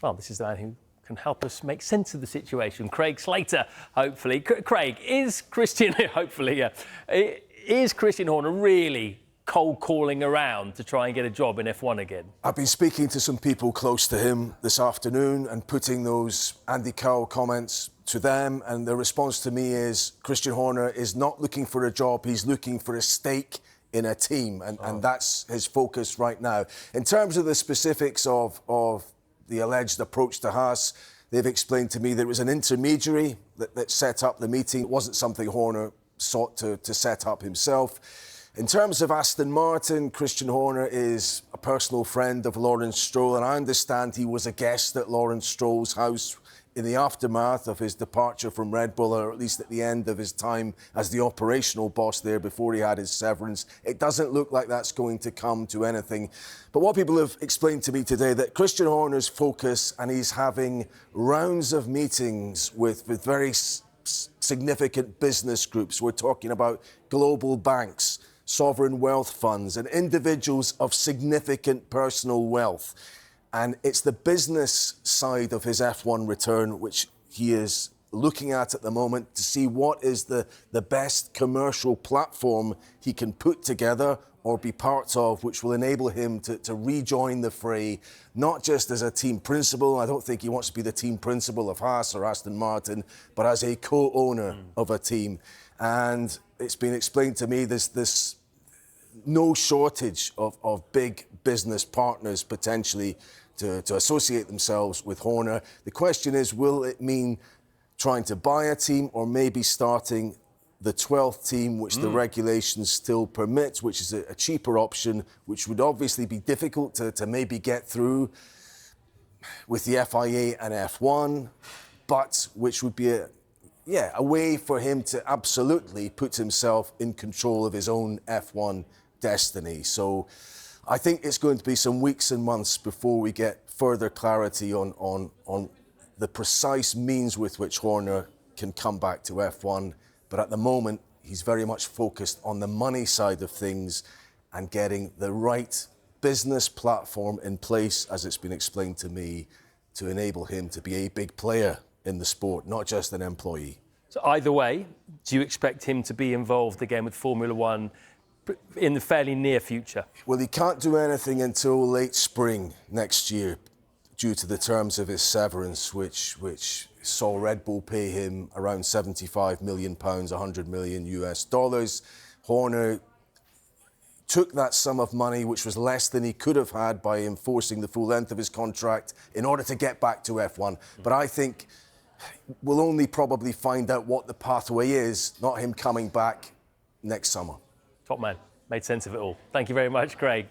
Well, this is the man who can help us make sense of the situation. Craig Slater, hopefully. Craig, is Christian, hopefully, yeah, is Christian Horner really cold calling around to try and get a job in F1 again? I've been speaking to some people close to him this afternoon and putting those Andy Carroll comments to them, and the response to me is Christian Horner is not looking for a job, he's looking for a stake in a team, and that's his focus right now. In terms of the specifics of the alleged approach to Haas, they've explained to me there was an intermediary that set up the meeting. It wasn't something Horner sought to set up himself. In terms of Aston Martin, Christian Horner is a personal friend of Lawrence Stroll, and I understand he was a guest at Lawrence Stroll's house in the aftermath of his departure from Red Bull, or at least at the end of his time as the operational boss there before he had his severance. It doesn't look like that's going to come to anything. But what people have explained to me today, that Christian Horner's focus, and he's having rounds of meetings with very significant business groups. We're talking about global banks, sovereign wealth funds, and individuals of significant personal wealth. And it's the business side of his F1 return which he is looking at the moment to see what is the best commercial platform he can put together or be part of, which will enable him to rejoin the fray, not just as a team principal. I don't think he wants to be the team principal of Haas or Aston Martin, but as a co-owner of a team. And it's been explained to me there's no shortage of big business partners potentially to associate themselves with Horner. The question is, will it mean trying to buy a team or maybe starting the 12th team, which the regulations still permit, which is a cheaper option, which would obviously be difficult to maybe get through with the FIA and F1, but which would be a way for him to absolutely put himself in control of his own F1 destiny. So I think it's going to be some weeks and months before we get further clarity on the precise means with which Horner can come back to F1. But at the moment, he's very much focused on the money side of things and getting the right business platform in place, as it's been explained to me, to enable him to be a big player in the sport, not just an employee. So either way, do you expect him to be involved again with Formula One in the fairly near future? Well, he can't do anything until late spring next year due to the terms of his severance, which saw Red Bull pay him around £75 million, $100 million US dollars. Horner took that sum of money, which was less than he could have had by enforcing the full length of his contract, in order to get back to F1. But I think we'll only probably find out what the pathway is, not him coming back next summer. Top man. Made sense of it all. Thank you very much, Craig.